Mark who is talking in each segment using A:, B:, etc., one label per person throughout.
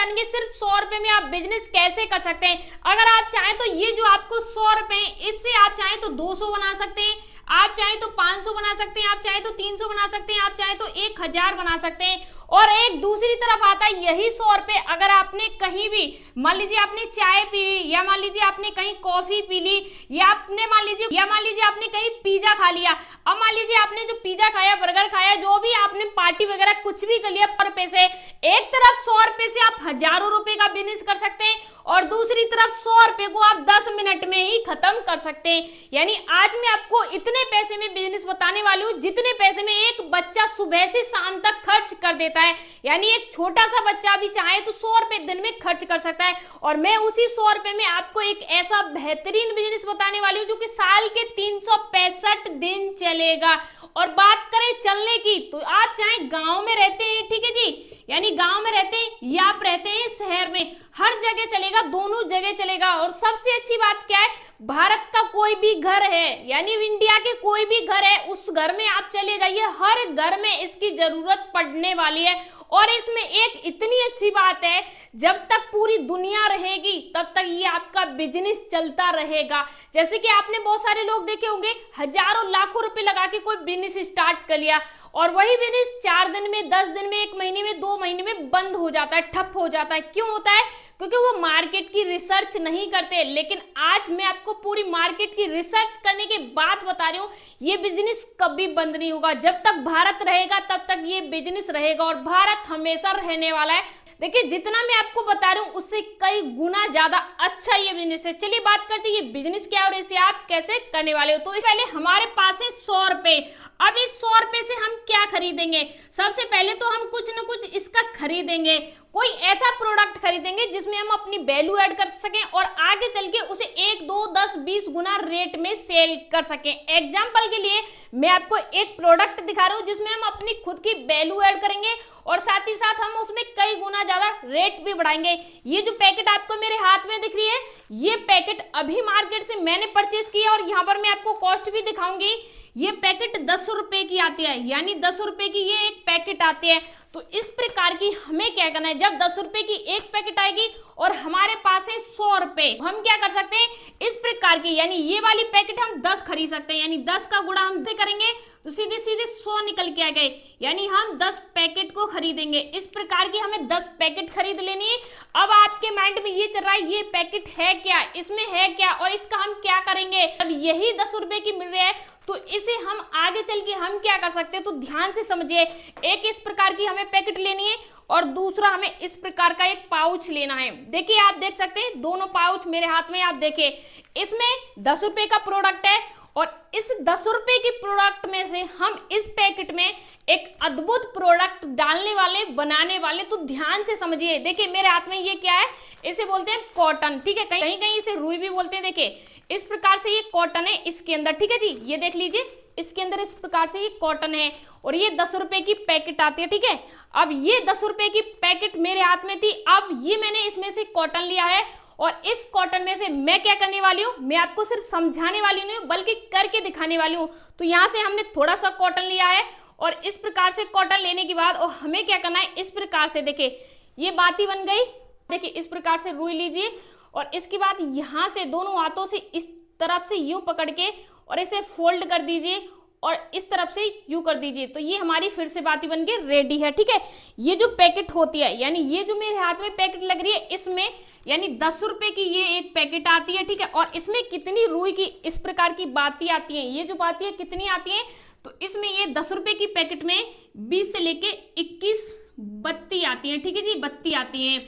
A: जानेंगे सिर्फ 100 रुपए में आप बिजनेस कैसे कर सकते हैं। अगर आप चाहें तो ये जो आपको 100 रुपए, इससे आप चाहें तो 200 बना सकते हैं, आप चाहें तो 500 बना सकते हैं, आप चाहें तो 300 बना सकते हैं, आप चाहें तो 1000 बना सकते हैं। और एक दूसरी तरफ आता है यही 100 रुपए, अगर आपने कहीं भी मान लीजिए आपने चाय पी ली, या मान लीजिए आपने कहीं कॉफी पी ली, या मान लीजिए आपने कहीं पिज्जा खा लिया। अब मान लीजिए आपने जो पिज्जा खाया, बर्गर खाया, जो भी आपने पार्टी वगैरह कुछ भी कर लिया 100 रुपए से, एक तरफ 100 रुपए से आप हजारों रुपए का बिजनेस कर सकते हैं और दूसरी तरफ 100 रुपए को आप 10 मिनट में ही खत्म कर सकते हैं। यानी आज मैं आपको इतने पैसे में बिजनेस बताने वाली हूँ जितने पैसे में एक बच्चा सुबह से शाम तक खर्च कर देता है। यानी एक छोटा सा बच्चा भी चाहे तो 100 रुपए दिन में खर्च कर सकता है। और मैं उसी 100 रुपए में आपको एक ऐसा बेहतरीन बिजनेस बताने वाली हूँ जो कि साल के 365 दिन चलेगा। और बात करें चलने की, तो आप चाहे गांव में रहते हैं, ठीक है जी, यानी गांव में रहते हैं या आप रहते हैं शहर में, हर जगह चलेगा, दोनों जगह चलेगा। और सबसे अच्छी बात क्या है, भारत का कोई भी घर है, यानी इंडिया के कोई भी घर है, उस घर में आप चले जाइए, हर घर में इसकी जरूरत पड़ने वाली है। और इसमें एक इतनी अच्छी बात है, जब तक पूरी दुनिया रहेगी तब तक ये आपका बिजनेस चलता रहेगा। जैसे कि आपने बहुत सारे लोग देखे होंगे, हजारों लाखों रुपए लगा के कोई बिजनेस स्टार्ट कर लिया और वही बिजनेस 4 दिन में, 10 दिन में, 1 महीने में, 2 महीने में बंद हो जाता है, ठप हो जाता है। क्यों होता है? क्योंकि वो मार्केट की रिसर्च नहीं करते। लेकिन आज मैं आपको पूरी मार्केट की रिसर्च करने के बाद बता रही हूं, ये बिजनेस कभी बंद नहीं होगा। जब तक भारत रहेगा तब तक ये बिजनेस रहेगा और भारत हमेशा रहने वाला है। देखिए, जितना मैं आपको बता रही हूँ उससे कई गुना ज्यादा अच्छा ये बिजनेस है। चलिए बात करते हैं ये बिजनेस क्या है और इसे आप कैसे करने वाले हो। तो पहले हमारे पास है 100 रुपए। अब इस 100 रुपए से हम क्या खरीदेंगे? सबसे पहले तो हम कुछ न कुछ इसका खरीदेंगे, कोई ऐसा प्रोडक्ट खरीदेंगे जिसमें हम अपनी वैल्यू ऐड कर सकें और आगे चल के उसे 1, 2, 10, 20 गुना रेट में सेल कर सकें। एग्जाम्पल के लिए मैं आपको एक प्रोडक्ट दिखा रहा हूं जिसमें हम अपनी खुद की वैल्यू ऐड करेंगे और साथ ही साथ हम उसमें कई गुना ज्यादा रेट भी बढ़ाएंगे। ये जो पैकेट आपको मेरे हाथ में दिख रही है, ये पैकेट अभी मार्केट से मैंने परचेज किया और यहाँ पर मैं आपको कॉस्ट भी दिखाऊंगी। ये पैकेट 10 रुपए की आती है, यानी 10 रुपए की ये एक पैकेट आती है। तो इस प्रकार की हमें क्या करना है, जब 10 रुपए की एक पैकेट आएगी और हमारे पास है 100 रुपए, हम क्या कर सकते हैं, इस प्रकार की, यानी ये वाली पैकेट हम 10 खरीद सकते हैं। यानी 10 का गुणा हम से करेंगे तो सीधे सीधे 100 निकल के आ गए, यानी हम 10 पैकेट को खरीदेंगे। इस प्रकार की हमें 10 पैकेट खरीद लेनी है। अब आपके माइंड में ये चल रहा है, ये पैकेट है क्या, इसमें है क्या और इसका हम क्या करेंगे। अब यही 10 रुपए की मिल रही है तो इसे हम आगे चल के हम क्या कर सकते हैं, तो ध्यान से समझिए। एक इस प्रकार की हमें पैकेट लेनी है और दूसरा हमें इस प्रकार का एक पाउच लेना है। देखिए, आप देख सकते हैं दोनों पाउच मेरे हाथ में, आप देखिए इसमें 10 रुपए का प्रोडक्ट है और इस 10 रुपए की प्रोडक्ट में से हम इस पैकेट में एक अद्भुत प्रोडक्ट डालने वाले, बनाने वाले। तो ध्यान से समझिए। देखिए मेरे हाथ में ये क्या है, इसे बोलते हैं कॉटन, ठीक है, कहीं कहीं इसे रुई भी बोलते हैं। देखिए इस प्रकार से ये कॉटन है इसके अंदर, ठीक है जी, ये देख लीजिए इसके अंदर इस प्रकार से ये कॉटन है और ये 10 रुपए की पैकेट आती है, ठीक है। अब ये 10 रुपए की पैकेट मेरे हाथ में थी, अब ये मैंने इसमें से कॉटन लिया है और इस कॉटन में से मैं क्या करने वाली हूँ, मैं आपको सिर्फ समझाने वाली नहीं बल्कि करके दिखाने वाली हूँ। तो यहाँ से हमने थोड़ा सा कॉटन लिया है और इस प्रकार से कॉटन लेने के बाद और हमें क्या करना है, इस प्रकार से देखिए ये बाती बन गई। देखिए इस प्रकार से रुई लीजिए और इसके बाद यहाँ से दोनों हाथों से इस तरफ से यूं पकड़ के और इसे फोल्ड कर दीजिए और इस तरफ से यूं कर दीजिए। तो ये हमारी फिर से बाती बन के रेडी है, ठीक है। ये जो पैकेट होती है, यानी ये जो मेरे हाथ में पैकेट लग रही है, इसमें यानी 10 रुपए की ये एक पैकेट आती है, ठीक है। और इसमें कितनी रुई की इस प्रकार की बाती आती है, ये जो बाती है कितनी आती है, तो इसमें ये 10 रुपए की पैकेट में 20 से लेके 21 बत्ती आती है, ठीक है जी, बत्ती आती है।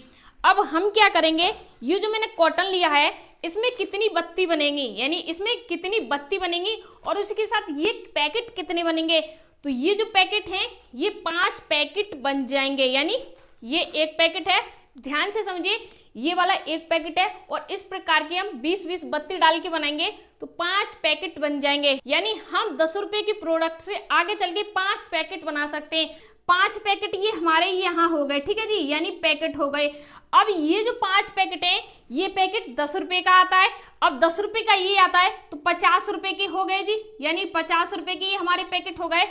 A: अब हम क्या करेंगे, ये जो मैंने कॉटन लिया है इसमें कितनी बत्ती बनेगी, यानी इसमें कितनी बत्ती बनेगी और उसके साथ ये पैकेट कितने बनेंगे। तो ये जो पैकेट हैं ये 5 पैकेट बन जाएंगे, यानी ये एक पैकेट है, ध्यान से समझिए, ये वाला एक पैकेट है और इस प्रकार की हम 20-20 बत्ती डाल के बनाएंगे तो 5 पैकेट बन जाएंगे। यानी हम 10 रुपए की प्रोडक्ट से आगे चल के 5 पैकेट बना सकते हैं। 5 पैकेट ये हमारे यहाँ हो गए, ठीक है जी, यानी पैकेट हो गए। अब ये जो 5 पैकेट है, ये पैकेट 10 रुपए का आता है। अब 10 रुपए का ये आता है तो 50 रुपए के हो गए जी, यानी 50 रुपए के ये हमारे पैकेट हो गए।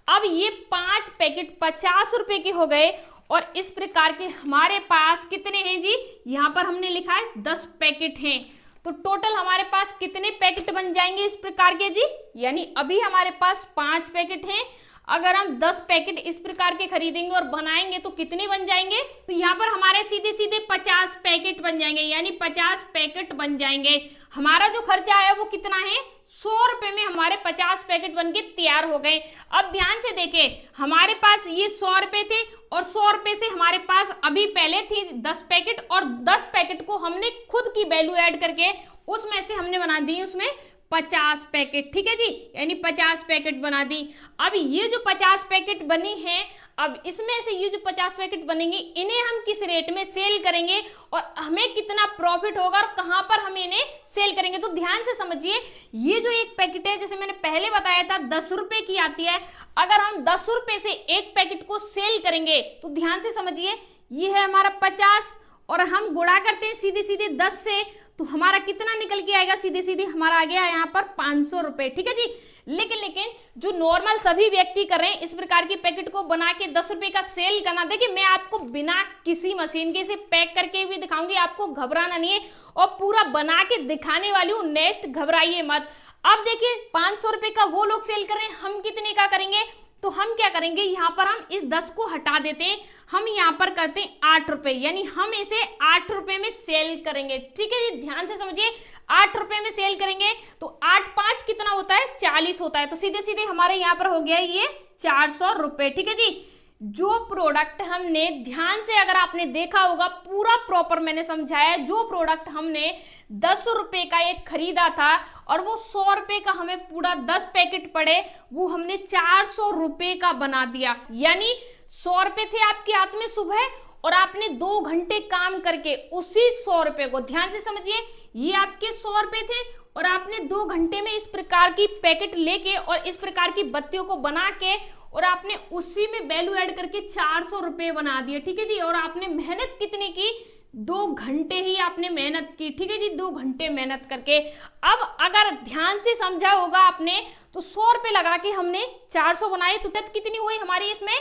A: अब ये 5 पैकेट 50 रुपए के हो गए और इस प्रकार के हमारे पास कितने हैं जी, यहाँ पर हमने लिखा है 10 पैकेट हैं। तो टोटल हमारे पास कितने पैकेट बन जाएंगे इस प्रकार के जी, यानी अभी हमारे पास 5 पैकेट हैं। अगर हम 10 पैकेट इस प्रकार के खरीदेंगे और बनाएंगे तो कितने बन जाएंगे, तो यहाँ पर हमारे सीधे सीधे 50 पैकेट बन जाएंगे, यानी 50 पैकेट बन जाएंगे। हमारा जो खर्चा है वो कितना है, 100 रुपए में हमारे 50 पैकेट बनके तैयार हो गए। अब ध्यान से देखें, हमारे पास ये 100 रुपए थे और 100 रुपए से हमारे पास अभी पहले थी 10 पैकेट, और 10 पैकेट को हमने खुद की वैल्यू ऐड करके उसमें से हमने बना दी उसमें 50 पैकेट, ठीक है जी, यानी 50 पैकेट बना दी। अब ये जो 50 पैकेट बनी है, अब इसमें से ये जो 50 पैकेट बनेंगे इन्हें हम किस रेट में सेल करेंगे और हमें कितना प्रॉफिट होगा और कहां पर हम इन्हें सेल करेंगे। तो ध्यान से समझिए, ये जो एक पैकेट है, जैसे मैंने पहले बताया था 10 रुपए की आती है, अगर हम 10 रुपए से एक पैकेट को सेल करेंगे तो ध्यान से समझिए, ये है हमारा 50 और हम गुणा करते हैं सीधे सीधे 10 से, तो हमारा कितना निकल के आएगा, सीधे सीधे हमारा आ गया यहाँ पर 500 रुपए, ठीक है जी। लेकिन जो नॉर्मल सभी व्यक्ति कर रहे हैं, इस प्रकार की पैकेट को बना के 10 रुपए का सेल करना, देखिए मैं आपको बिना किसी मशीन के इसे पैक करके भी दिखाऊंगी, आपको घबराना नहीं है और पूरा बना के दिखाने वाली हूँ, नेक्स्ट घबराइए मत। अब देखिए 500 रुपए का वो लोग सेल कर रहे हैं, हम कितने का करेंगे, तो हम क्या करेंगे, यहाँ पर हम इस 10 को हटा देते हैं, हम यहाँ पर करते हैं 8 रुपए, यानी हम इसे 8 रुपए में सेल करेंगे, ठीक है जी। ध्यान से समझिए, 8 रुपए में सेल करेंगे तो 8 5 कितना होता है, 40 होता है, तो सीधे सीधे हमारे यहाँ पर हो गया ये 400 रुपए, ठीक है जी। जो प्रोडक्ट हमने, ध्यान से अगर आपने देखा होगा पूरा प्रॉपर मैंने समझाया, जो प्रोडक्ट हमने 10 रुपए का एक खरीदा था और वो 100 रुपए का हमें पूरा 10 पैकेट पड़े, वो हमने 400 रुपए का बना दिया। यानी 100 रुपए थे आपके हाथ में सुबह और आपने 2 घंटे काम करके उसी 100 रुपए को, ध्यान से समझिए, ये आपके 100 रुपए थे और आपने 2 घंटे में इस प्रकार की पैकेट लेके और इस प्रकार की बत्तियों को बना के और आपने उसी में वैल्यू ऐड करके 400 रुपए बना दिए, ठीक है जी। और आपने मेहनत कितनी की, 2 घंटे ही आपने मेहनत की, ठीक है जी, 2 घंटे मेहनत करके। अब अगर ध्यान से समझा होगा आपने, तो 100 रुपए लगा के हमने 400 बनाए, तो कितनी हुई हमारी, इसमें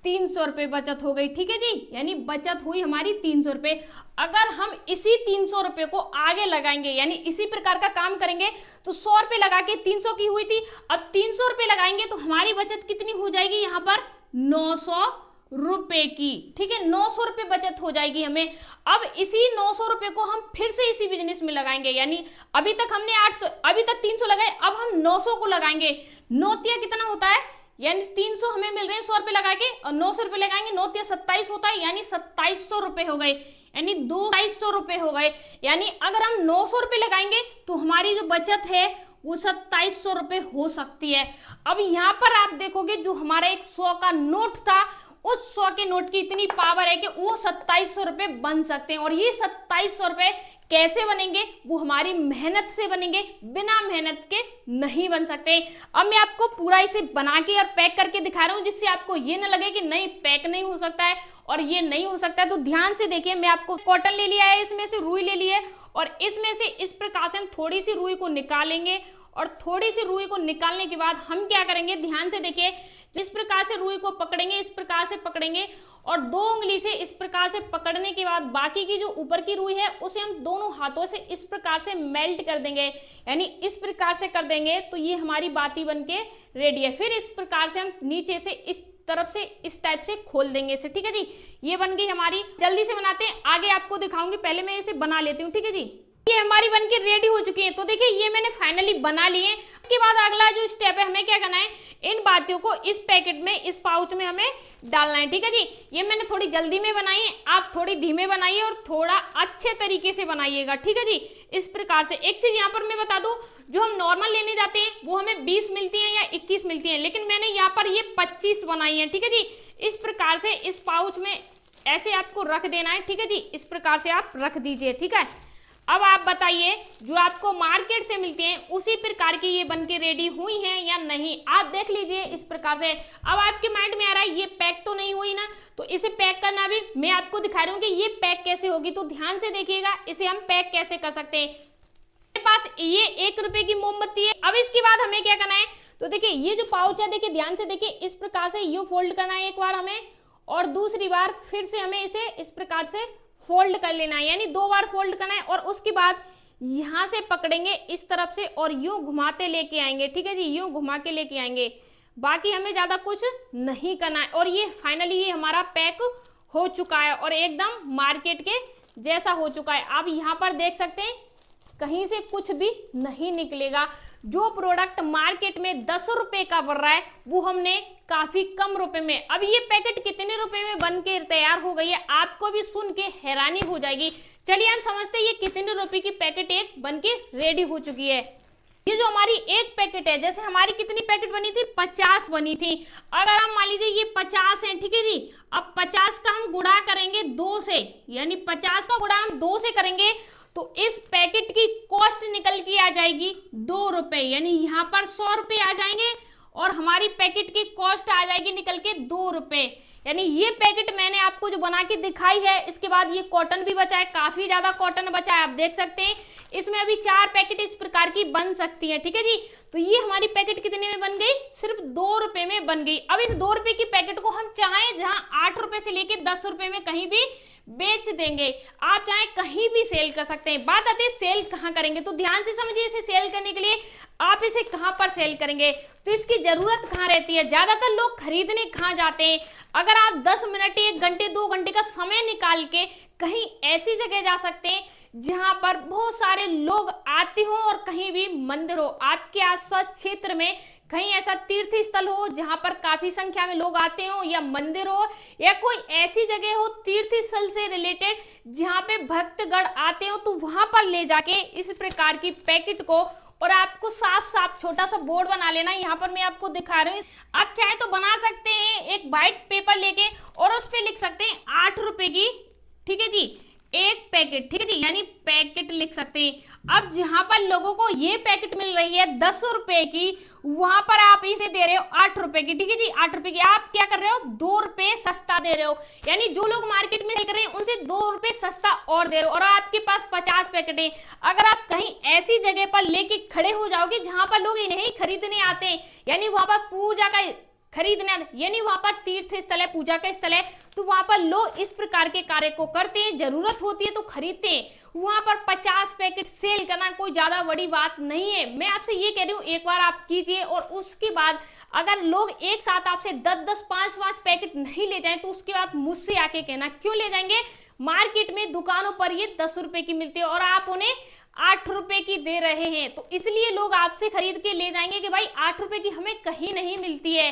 A: 300 रुपए बचत हो गई, ठीक है जी, यानी बचत हुई हमारी 300 रुपए। अगर हम इसी 300 रुपए को आगे लगाएंगे, यानी इसी प्रकार का काम करेंगे, तो 100 रुपए लगा के 300 की हुई थी, अब 300 रुपए लगाएंगे तो हमारी बचत कितनी हो जाएगी, यहाँ पर 900 रुपए की, ठीक है, 900 रुपए बचत हो जाएगी हमें। अब इसी 900 रुपए को हम फिर से इसी बिजनेस में लगाएंगे, यानी अभी तक हमने 800, अभी तक 300 लगाए, अब हम 900 को लगाएंगे। 9 कितना होता है, यानी 300 हमें मिल रहे हैं 100 रुपए लगा के, और 900 रुपए लगाएंगे, 9 27 होता है, यानी 2700 रुपए हो गए, यानी 2700 रुपए हो गए। यानी अगर हम 900 रुपए लगाएंगे तो हमारी जो बचत है वो 2700 रुपए हो सकती है। अब यहाँ पर आप देखोगे, जो हमारा एक 100 का नोट था, उस 100 के नोट की इतनी पावर है कि वो 2700 रुपए बन सकते हैं। और ये 2700 रुपए कैसे बनेंगे, वो हमारी मेहनत से बनेंगे, बिना मेहनत के नहीं बन सकते। अब मैं आपको पूरा इसे बना के और पैक करके दिखा रहा हूं, जिससे आपको ये ना लगे कि नहीं पैक नहीं हो सकता है और ये नहीं हो सकता है। तो ध्यान से देखिए, मैं आपको कॉटन ले लिया है, इसमें से रुई ले ली है, और इसमें से इस प्रकार से हम थोड़ी सी रुई को निकालेंगे, और थोड़ी सी रुई को निकालने के बाद हम क्या करेंगे, ध्यान से देखिए, जिस प्रकार से रुई को पकड़ेंगे, इस प्रकार से पकड़ेंगे, और 2 उंगली से इस प्रकार से पकड़ने के बाद बाकी की जो ऊपर की रुई है उसे हम दोनों हाथों से इस प्रकार से मेल्ट कर देंगे, यानी इस प्रकार से कर देंगे, तो ये हमारी बाती बनके रेडी है। फिर इस प्रकार से हम नीचे से इस तरफ से इस टाइप से खोल देंगे इसे, ठीक है जी। ये बन गई हमारी। जल्दी से बनाते हैं, आगे आपको दिखाऊंगी, पहले मैं इसे बना लेती हूँ, ठीक है जी। ये हमारी बनके रेडी हो चुकी है। तो देखिए, ये मैंने फाइनली बना लिए। उसके बाद अगला जो स्टेप है, हमें क्या करना है, इन बातियों को इस पैकेट में, इस पाउच में हमें डालना है, ठीक है जी। ये मैंने थोड़ी जल्दी में बनाई है, आप थोड़ी धीमे बनाइए और थोड़ा अच्छे तरीके से बनाइएगा, ठीक है जी। इस प्रकार से एक चीज यहाँ पर मैं बता दूं, जो हम नॉर्मल लेने जाते हैं वो हमें 20 मिलती है या 21 मिलती है, लेकिन मैंने यहाँ पर ये 25 बनाई है, ठीक है जी। इस प्रकार से इस पाउच में ऐसे आपको रख देना है, ठीक है जी। इस प्रकार से आप रख दीजिए, ठीक है। अब आप बताइए, जो आपको मार्केट से मिलती हैं उसी प्रकार की ये बनके रेडी हुई हैं या नहीं, आप देख लीजिए इस प्रकार से। अब आपके माइंड में आ रहा है ये पैक तो नहीं हुई ना, तो इसे पैक करना भी मैं आपको दिखा रही हूँ कि ये पैक कैसे होगी। तो ध्यान से देखिएगा, इसे हम पैक कैसे कर सकते हैं। मेरे पास ये 1 रुपए की मोमबत्ती है। अब इसके बाद हमें क्या करना है, तो देखिए ये जो पाउच है, देखिए ध्यान से देखिए, इस प्रकार से यू फोल्ड करना है एक बार हमें, और दूसरी बार फिर से हमें इसे इस प्रकार से फोल्ड कर लेना है, यानी 2 बार फोल्ड करना है। और उसके बाद यहां से पकड़ेंगे इस तरफ से और यूं घुमाते लेके आएंगे, ठीक है जी, यूं घुमा के लेके आएंगे। बाकी हमें ज्यादा कुछ नहीं करना है। और ये फाइनली ये हमारा पैक हो चुका है और एकदम मार्केट के जैसा हो चुका है। आप यहाँ पर देख सकते हैं कहीं से कुछ भी नहीं निकलेगा। जो प्रोडक्ट मार्केट में 10 रुपए का बढ़ रहा है वो हमने काफी कम रुपए में, अब ये पैकेट कितने रुपए में बन के तैयार हो गई है आपको भी सुन के हैरानी हो जाएगी। चलिए हम समझते हैं ये कितने रुपए की पैकेट एक बन के रेडी हो चुकी है। ये जो हमारी एक पैकेट है, जैसे हमारी कितनी पैकेट बनी थी, 50 बनी थी। अगर हम मान लीजिए ये 50 है, ठीक है जी, अब 50 का हम गुणा करेंगे 2 से, यानी 50 का गुणा हम 2 से करेंगे तो इस पैकेट की कॉस्ट निकल के आ जाएगी 2 रुपए, यानी यहाँ पर 100 रुपए आ जाएंगे और हमारी पैकेट की कॉस्ट आ जाएगी निकल के 2 रुपए। यानी ये पैकेट मैंने आपको जो बना के दिखाई है, इसके बाद ये कॉटन भी बचा है, काफी ज्यादा कॉटन बचा है, आप देख सकते हैं इसमें अभी 4 पैकेट इस प्रकार की बन सकती है, ठीक है जी। तो ये हमारी पैकेट कितने में बन गई, सिर्फ 2 रुपए में बन गई। अब इस 2 रुपए की पैकेट को हम चाहें जहां 8 रुपए से लेके 10 रुपए में कहीं भी बेच देंगे, आप चाहे कहीं भी सेल कर सकते हैं। बात आती है सेल कहां करेंगे, तो ध्यान से समझिए इसे सेल करने के लिए आप इसे कहां पर सेल करेंगे, तो इसकी जरूरत कहां रहती है, ज्यादातर लोग खरीदने कहां जाते हैं। अगर आप 10 मिनट 1 घंटे 2 घंटे का समय निकाल के कहीं ऐसी जगह जा सकते हैं जहां पर बहुत सारे लोग आते हो और कहीं भी मंदिर हो, आपके आसपास क्षेत्र में कहीं ऐसा तीर्थ स्थल हो जहां पर काफी संख्या में लोग आते हो, या मंदिर हो, या कोई ऐसी जगह हो तीर्थ स्थल से रिलेटेड जहां पे भक्तगण आते हो, तो वहां पर ले जाके इस प्रकार की पैकेट को, और आपको साफ साफ छोटा सा बोर्ड बना लेना, यहाँ पर मैं आपको दिखा रही हूँ। आप चाहे तो बना सकते हैं एक व्हाइट पेपर लेके और उस पर लिख सकते हैं 8 रुपए की, ठीक है जी, एक पैकेट, ठीक है जी, यानी पैकेट लिख सकते हैं। अब जहां पर लोगों को ये पैकेट मिल रही है 10 रुपए की, वहां पर आप इसे दे रहे हो 8 रुपए की, ठीक है जी, 8 रुपए की। आप क्या कर रहे हो, 2 रुपए सस्ता दे रहे हो, यानी जो लोग मार्केट में कर रहे हैं उनसे 2 रुपए सस्ता और दे रहे हो, और आपके पास 50 पैकेट है। अगर आप कहीं ऐसी जगह पर लेके खड़े हो जाओगे जहां पर लोग इन्हें खरीदने आते हैं, यानी वहां पर पूजा का खरीदना, यानी वहां पर तीर्थ स्थल है, पूजा का स्थल है, तो वहां पर लोग इस प्रकार के कार्य को करते हैं, जरूरत होती है तो खरीदते हैं। वहां पर 50 पैकेट सेल करना कोई ज्यादा बड़ी बात नहीं है। मैं आपसे ये कह रही हूँ एक बार आप कीजिए, और उसके बाद अगर लोग एक साथ आपसे 10-10 5-5 पैकेट नहीं ले जाएं तो उसके बाद मुझसे आके कहना क्यों ले जाएंगे। मार्केट में दुकानों पर ये 10 रुपए की मिलती है और आप उन्हें 8 रुपए की दे रहे हैं, तो इसलिए लोग आपसे खरीद के ले जाएंगे कि भाई 8 रुपए की हमें कहीं नहीं मिलती है।